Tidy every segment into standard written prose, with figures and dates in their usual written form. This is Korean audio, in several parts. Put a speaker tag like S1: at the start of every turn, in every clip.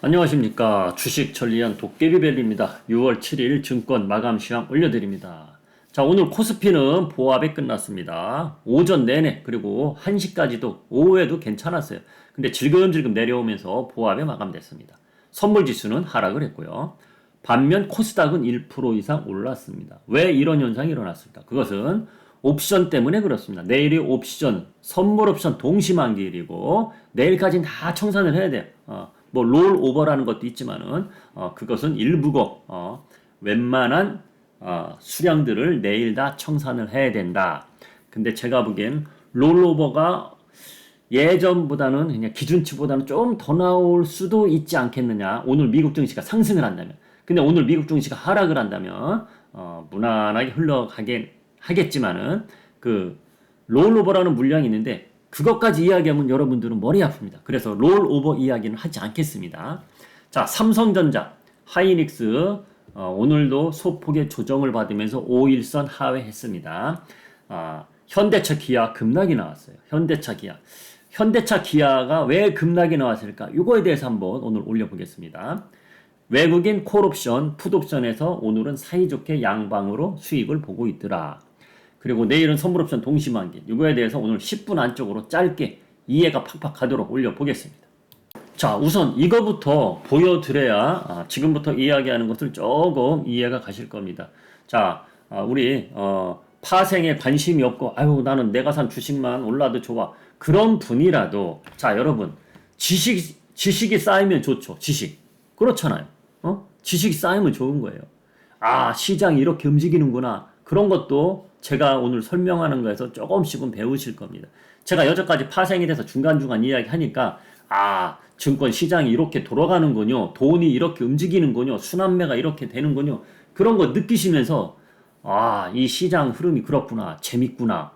S1: 안녕하십니까. 주식 천리안 도깨비벨리입니다. 6월 7일 증권 마감 시황 올려드립니다. 자, 오늘 코스피는 보합이 끝났습니다. 오전 내내 그리고 1시까지도 오후에도 괜찮았어요. 근데 질금질금 내려오면서 보합에 마감됐습니다. 선물지수는 하락을 했고요. 반면 코스닥은 1% 이상 올랐습니다. 왜 이런 현상이 일어났을까? 그것은 옵션 때문에 그렇습니다. 내일이 옵션, 선물 옵션 동시만기일이고 내일까지는 다 청산을 해야 돼요. 뭐 롤오버라는 것도 있지만은 그것은 일부고 웬만한 수량들을 내일 다 청산을 해야 된다. 근데 제가 보기엔 롤오버가 예전보다는 그냥 기준치보다는 좀 더 나올 수도 있지 않겠느냐. 오늘 미국 증시가 상승을 한다면. 근데 오늘 미국 증시가 하락을 한다면 무난하게 흘러가긴 하겠지만은 그 롤오버라는 물량이 있는데 그것까지 이야기하면 여러분들은 머리 아픕니다. 그래서 롤오버 이야기는 하지 않겠습니다. 자, 삼성전자, 하이닉스 오늘도 소폭의 조정을 받으면서 5일선 하회했습니다. 현대차, 기아 급락이 나왔어요. 현대차, 기아가 왜 급락이 나왔을까? 이거에 대해서 한번 오늘 올려보겠습니다. 외국인 콜옵션, 풋옵션에서 오늘은 사이좋게 양방으로 수익을 보고 있더라. 그리고 내일은 선물옵션 동시만기. 이거에 대해서 오늘 10분 안쪽으로 짧게 이해가 팍팍 가도록 올려보겠습니다. 자, 우선 이거부터 보여드려야 지금부터 이야기하는 것을 조금 이해가 가실 겁니다. 자, 우리 파생에 관심이 없고 아유 나는 내가 산 주식만 올라도 좋아. 그런 분이라도 자, 여러분 지식이 쌓이면 좋죠. 지식. 그렇잖아요. 지식이 쌓이면 좋은 거예요. 시장이 이렇게 움직이는구나. 그런 것도 제가 오늘 설명하는 거에서 조금씩은 배우실 겁니다. 제가 여태까지 파생이 돼서 중간중간 이야기 하니까 증권 시장이 이렇게 돌아가는군요. 돈이 이렇게 움직이는군요. 순환매가 이렇게 되는군요. 그런 거 느끼시면서 이 시장 흐름이 그렇구나. 재밌구나.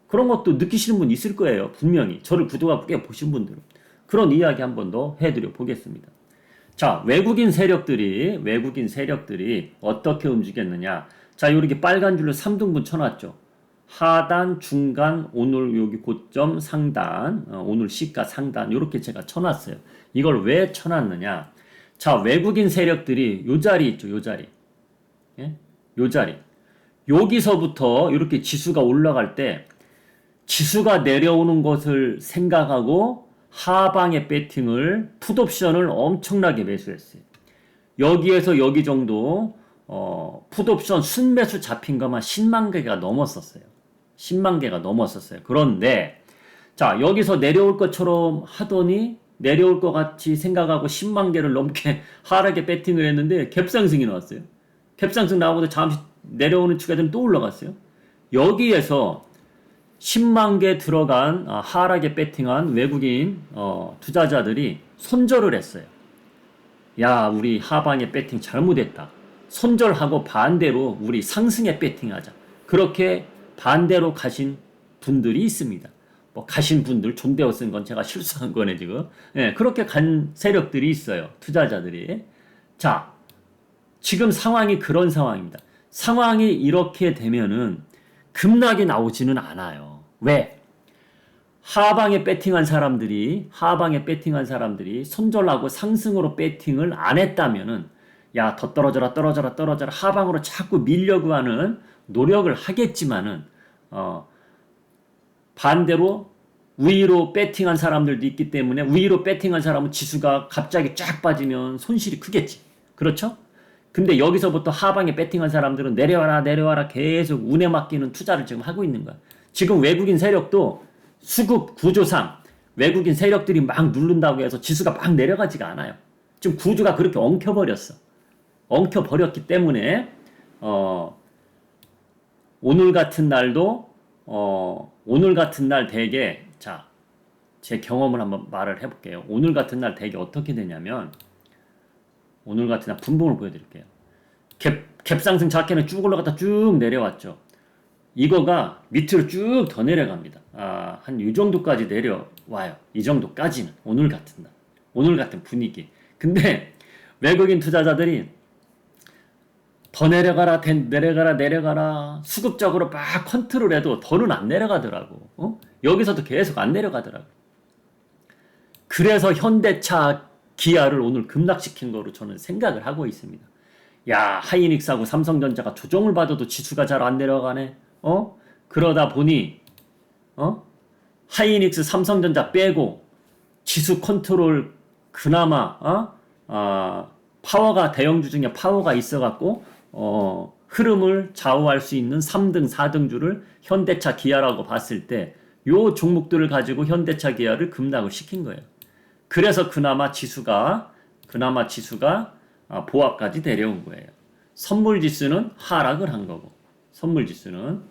S1: 그런 것도 느끼시는 분 있을 거예요. 분명히. 저를 구독하고 꽤 보신 분들은. 그런 이야기 한 번 더 해드려 보겠습니다. 자, 외국인 세력들이 어떻게 움직였느냐. 자, 이렇게 빨간 줄로 3등분 쳐놨죠. 하단, 중간, 오늘 여기 고점, 상단, 오늘 시가 상단, 이렇게 제가 쳐놨어요. 이걸 왜 쳐놨느냐. 자, 외국인 세력들이 요 자리 있죠, 요 자리. 예? 요 자리. 여기서부터 이렇게 지수가 올라갈 때, 지수가 내려오는 것을 생각하고 하방의 배팅을, 풋옵션을 엄청나게 매수했어요. 여기에서 여기 정도, 풋옵션 순매수 잡힌 것만 10만 개가 넘었었어요. 10만 개가 넘었었어요. 그런데, 자, 여기서 내려올 것처럼 하더니, 내려올 것 같이 생각하고 10만 개를 넘게 하락에 배팅을 했는데, 갭상승이 나왔어요. 갭상승 나오고도 잠시 내려오는 추가되면 또 올라갔어요. 여기에서 10만 개 들어간 하락에 배팅한 외국인 투자자들이 손절을 했어요. 야, 우리 하방에 배팅 잘못했다. 손절하고 반대로 우리 상승에 배팅하자. 그렇게 반대로 가신 분들이 있습니다. 뭐 가신 분들 존대어 쓴 건 제가 실수한 거네 지금. 네, 그렇게 간 세력들이 있어요. 투자자들이. 자, 지금 상황이 그런 상황입니다. 상황이 이렇게 되면은 급락이 나오지는 않아요. 왜? 하방에 배팅한 사람들이 손절하고 상승으로 배팅을 안 했다면은 야, 더 떨어져라 하방으로 자꾸 밀려고 하는 노력을 하겠지만은 반대로 위로 배팅한 사람들도 있기 때문에 위로 배팅한 사람은 지수가 갑자기 쫙 빠지면 손실이 크겠지. 그렇죠? 근데 여기서부터 하방에 배팅한 사람들은 내려와라 계속 운에 맡기는 투자를 지금 하고 있는 거야. 지금 외국인 세력도 수급 구조상 외국인 세력들이 막 누른다고 해서 지수가 막 내려가지가 않아요. 지금 구조가 그렇게 엉켜버렸기 때문에 오늘 같은 날 되게 자, 제 경험을 한번 말을 해볼게요. 오늘 같은 날 되게 어떻게 되냐면 오늘 같은 날 분봉을 보여드릴게요. 갭상승 작게는 쭉 올라갔다 쭉 내려왔죠. 이거가 밑으로 쭉 더 내려갑니다. 한 이 정도까지 내려와요. 이 정도까지는 오늘 같은 날, 오늘 같은 분위기. 근데 외국인 투자자들이 더 내려가라 수급적으로 막 컨트롤해도 더는 안 내려가더라고. 여기서도 계속 안 내려가더라고. 그래서 현대차 기아를 오늘 급락시킨 거로 저는 생각을 하고 있습니다. 야, 하이닉스하고 삼성전자가 조정을 받아도 지수가 잘 안 내려가네. 그러다 보니 하이닉스 삼성전자 빼고 지수 컨트롤 그나마 파워가 대형주 중에 파워가 있어갖고 흐름을 좌우할 수 있는 3등, 4등주를 현대차, 기아라고 봤을 때 요 종목들을 가지고 현대차, 기아를 급락을 시킨 거예요. 그래서 그나마 지수가 보합까지 내려온 거예요. 선물지수는 하락을 한 거고, 선물지수는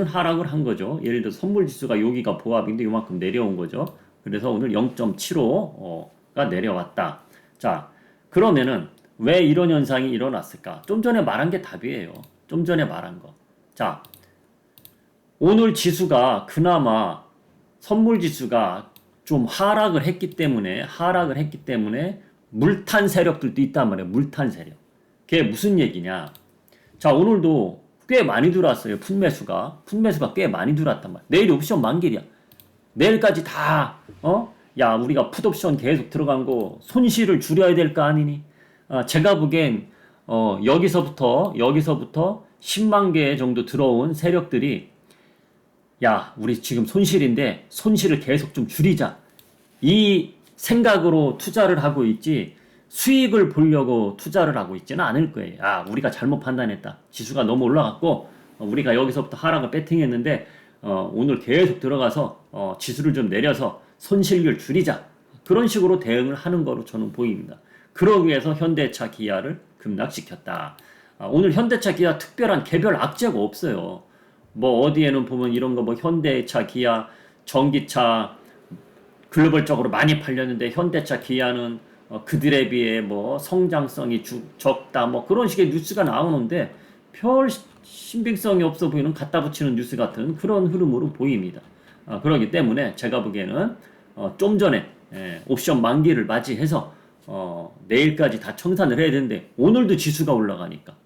S1: 하락을 한 거죠. 예를 들어 선물지수가 여기가 보합인데 요만큼 내려온 거죠. 그래서 오늘 0.75가 내려왔다. 자, 그러면은 왜 이런 현상이 일어났을까? 좀 전에 말한 게 답이에요. 좀 전에 말한 거. 자, 오늘 지수가 그나마 선물지수가 좀 하락을 했기 때문에 물탄 세력들도 있단 말이에요. 물탄 세력. 그게 무슨 얘기냐? 자, 오늘도 꽤 많이 들어왔어요. 풋매수가 꽤 많이 들어왔단 말이에요. 내일 옵션 만기이야. 내일까지 다 야, 우리가 풋옵션 계속 들어간 거 손실을 줄여야 될 거 아니니? 제가 보기엔 여기서부터 10만 개 정도 들어온 세력들이 야, 우리 지금 손실인데 손실을 계속 좀 줄이자. 이 생각으로 투자를 하고 있지 수익을 보려고 투자를 하고 있지는 않을 거예요. 아, 우리가 잘못 판단했다. 지수가 너무 올라갔고 우리가 여기서부터 하락을 배팅했는데 오늘 계속 들어가서 지수를 좀 내려서 손실을 줄이자. 그런 식으로 대응을 하는 거로 저는 보입니다. 그러기 위해서 현대차, 기아를 급락시켰다. 오늘 현대차, 기아 특별한 개별 악재가 없어요. 뭐 어디에는 보면 이런 거 뭐 현대차, 기아, 전기차 글로벌적으로 많이 팔렸는데 현대차, 기아는 그들에 비해 뭐 성장성이 적다 뭐 그런 식의 뉴스가 나오는데 별 신빙성이 없어 보이는 갖다 붙이는 뉴스 같은 그런 흐름으로 보입니다. 그렇기 때문에 제가 보기에는 좀 전에 옵션 만기를 맞이해서 내일까지 다 청산을 해야 되는데 오늘도 지수가 올라가니까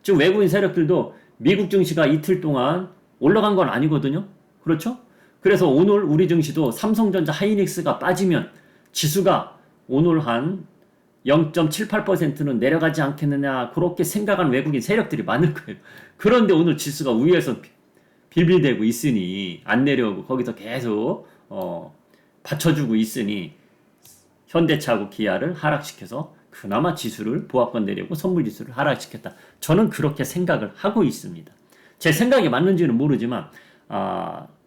S1: 지금 외국인 세력들도 미국 증시가 이틀 동안 올라간 건 아니거든요. 그렇죠? 그래서 오늘 우리 증시도 삼성전자, 하이닉스가 빠지면 지수가 오늘 한 0.78%는 내려가지 않겠느냐 그렇게 생각하는 외국인 세력들이 많을 거예요. 그런데 오늘 지수가 위에서 빌빌대고 있으니 안 내려오고 거기서 계속 받쳐주고 있으니 현대차하고 기아를 하락시켜서 그나마 지수를 보합권 내려고 선물지수를 하락시켰다. 저는 그렇게 생각을 하고 있습니다. 제 생각이 맞는지는 모르지만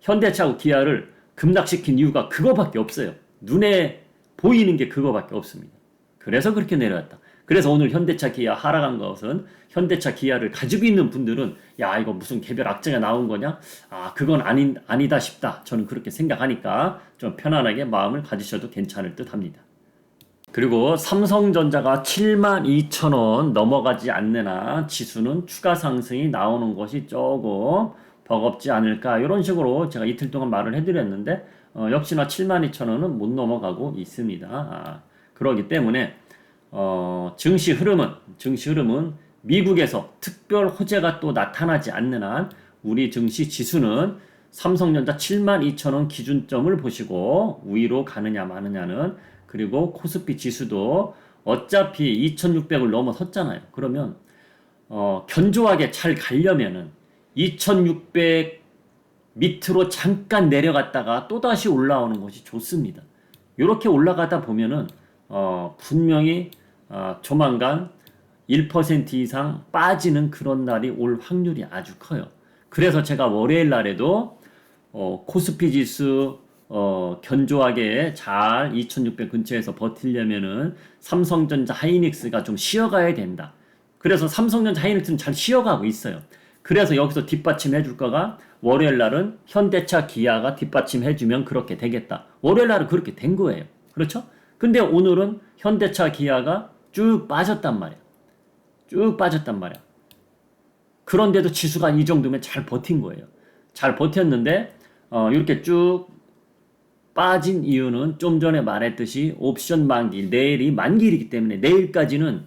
S1: 현대차하고 기아를 급락시킨 이유가 그거밖에 없어요. 눈에 보이는 게 그거밖에 없습니다. 그래서 그렇게 내려왔다. 그래서 오늘 현대차, 기아 하락한 것은 현대차, 기아를 가지고 있는 분들은 야, 이거 무슨 개별 악재가 나온 거냐? 그건 아니다 싶다. 저는 그렇게 생각하니까 좀 편안하게 마음을 가지셔도 괜찮을 듯 합니다. 그리고 삼성전자가 72,000원 넘어가지 않는 한 지수는 추가 상승이 나오는 것이 조금 버겁지 않을까 이런 식으로 제가 이틀 동안 말을 해드렸는데 역시나 72,000원은 못 넘어가고 있습니다. 그렇기 때문에 증시 흐름은 미국에서 특별 호재가 또 나타나지 않는 한 우리 증시 지수는 삼성전자 72,000원 기준점을 보시고 위로 가느냐 마느냐는 그리고 코스피 지수도 어차피 2,600을 넘어섰잖아요. 그러면 견조하게 잘 가려면은 2,600 밑으로 잠깐 내려갔다가 또다시 올라오는 것이 좋습니다. 이렇게 올라가다 보면은 분명히 조만간 1% 이상 빠지는 그런 날이 올 확률이 아주 커요. 그래서 제가 월요일 날에도 코스피 지수 견조하게 잘 2600 근처에서 버틸려면은 삼성전자, 하이닉스가 좀 쉬어가야 된다. 그래서 삼성전자, 하이닉스는 잘 쉬어가고 있어요. 그래서 여기서 뒷받침해 줄 거가 월요일 날은 현대차, 기아가 뒷받침해 주면 그렇게 되겠다. 월요일 날은 그렇게 된 거예요. 그렇죠? 근데 오늘은 현대차, 기아가 쭉 빠졌단 말이야. 그런데도 지수가 이 정도면 잘 버틴 거예요. 잘 버텼는데 이렇게 쭉 빠진 이유는 좀 전에 말했듯이 옵션 만기, 내일이 만기이기 때문에 내일까지는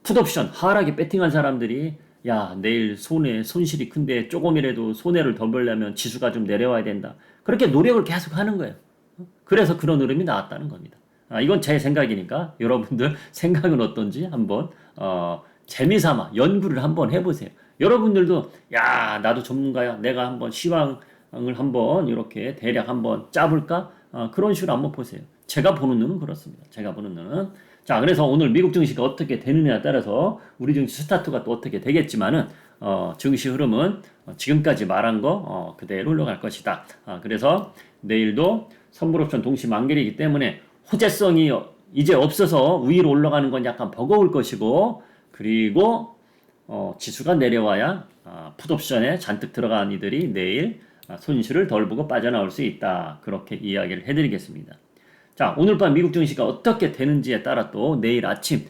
S1: 풋옵션 하락에 배팅한 사람들이 야, 내일 손실이 큰데 조금이라도 손해를 더 보려면 지수가 좀 내려와야 된다. 그렇게 노력을 계속 하는 거예요. 그래서 그런 흐름이 나왔다는 겁니다. 이건 제 생각이니까 여러분들 생각은 어떤지 한번 재미삼아 연구를 한번 해보세요. 여러분들도 야 나도 전문가야. 내가 한번 시황을 한번 이렇게 대략 한번 짜볼까? 그런 식으로 한번 보세요. 제가 보는 눈은 그렇습니다. 제가 보는 눈은 자 그래서 오늘 미국 증시가 어떻게 되느냐에 따라서 우리 증시 스타트가 또 어떻게 되겠지만은 증시 흐름은 지금까지 말한 거 그대로 흘러갈 것이다. 그래서 내일도 선물옵션 동시 만기이기 때문에 호재성이 이제 없어서 위로 올라가는 건 약간 버거울 것이고 그리고 지수가 내려와야 풋옵션에 잔뜩 들어간 이들이 내일 손실을 덜 보고 빠져나올 수 있다. 그렇게 이야기를 해드리겠습니다. 자, 오늘 밤 미국 증시가 어떻게 되는지에 따라 또 내일 아침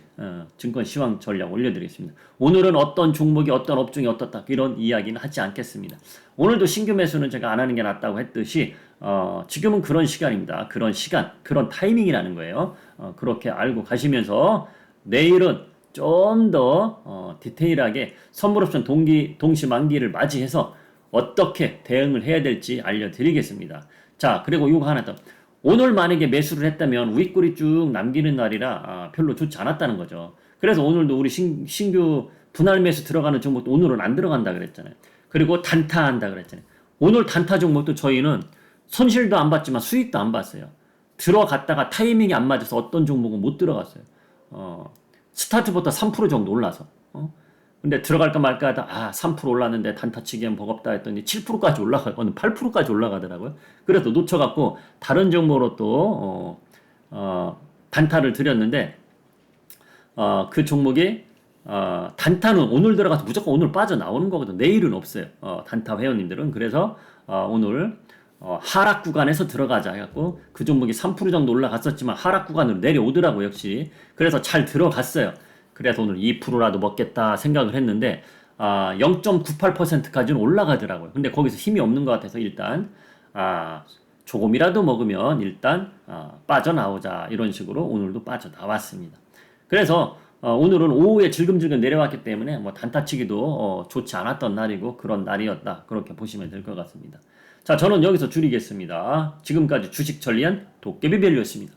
S1: 증권 시황 전략 올려드리겠습니다. 오늘은 어떤 종목이 어떤 업종이 어떻다 이런 이야기는 하지 않겠습니다. 오늘도 신규 매수는 제가 안 하는 게 낫다고 했듯이 지금은 그런 시간입니다. 그런 시간, 그런 타이밍이라는 거예요. 그렇게 알고 가시면서 내일은 좀 더 디테일하게 선물옵션 동시 만기를 맞이해서 어떻게 대응을 해야 될지 알려드리겠습니다. 자, 그리고 이거 하나 더. 오늘 만약에 매수를 했다면 윗골이 쭉 남기는 날이라 별로 좋지 않았다는 거죠. 그래서 오늘도 우리 신규 분할 매수 들어가는 종목도 오늘은 안 들어간다 그랬잖아요. 그리고 단타한다 그랬잖아요. 오늘 단타 종목도 저희는 손실도 안 봤지만 수익도 안 봤어요. 들어갔다가 타이밍이 안 맞아서 어떤 종목은 못 들어갔어요. 스타트부터 3% 정도 올라서. 근데 들어갈까 말까 하다 3% 올랐는데 단타치기엔 버겁다 했더니 7%까지 올라가고 8%까지 올라가더라고요. 그래서 놓쳐갖고 다른 종목으로 또 단타를 드렸는데 그 종목이 단타는 오늘 들어가서 무조건 오늘 빠져나오는 거거든. 내일은 없어요. 단타 회원님들은. 그래서 오늘 하락 구간에서 들어가자 해갖고 그 종목이 3% 정도 올라갔었지만 하락 구간으로 내려오더라고 역시. 그래서 잘 들어갔어요. 그래서 오늘 2%라도 먹겠다 생각을 했는데 0.98%까지는 올라가더라고요. 근데 거기서 힘이 없는 것 같아서 일단 조금이라도 먹으면 일단 빠져나오자 이런 식으로 오늘도 빠져나왔습니다. 그래서 오늘은 오후에 질금질금 내려왔기 때문에 뭐 단타치기도 좋지 않았던 날이고 그런 날이었다. 그렇게 보시면 될 것 같습니다. 자, 저는 여기서 줄이겠습니다. 지금까지 주식 전리한 도깨비밸류였습니다.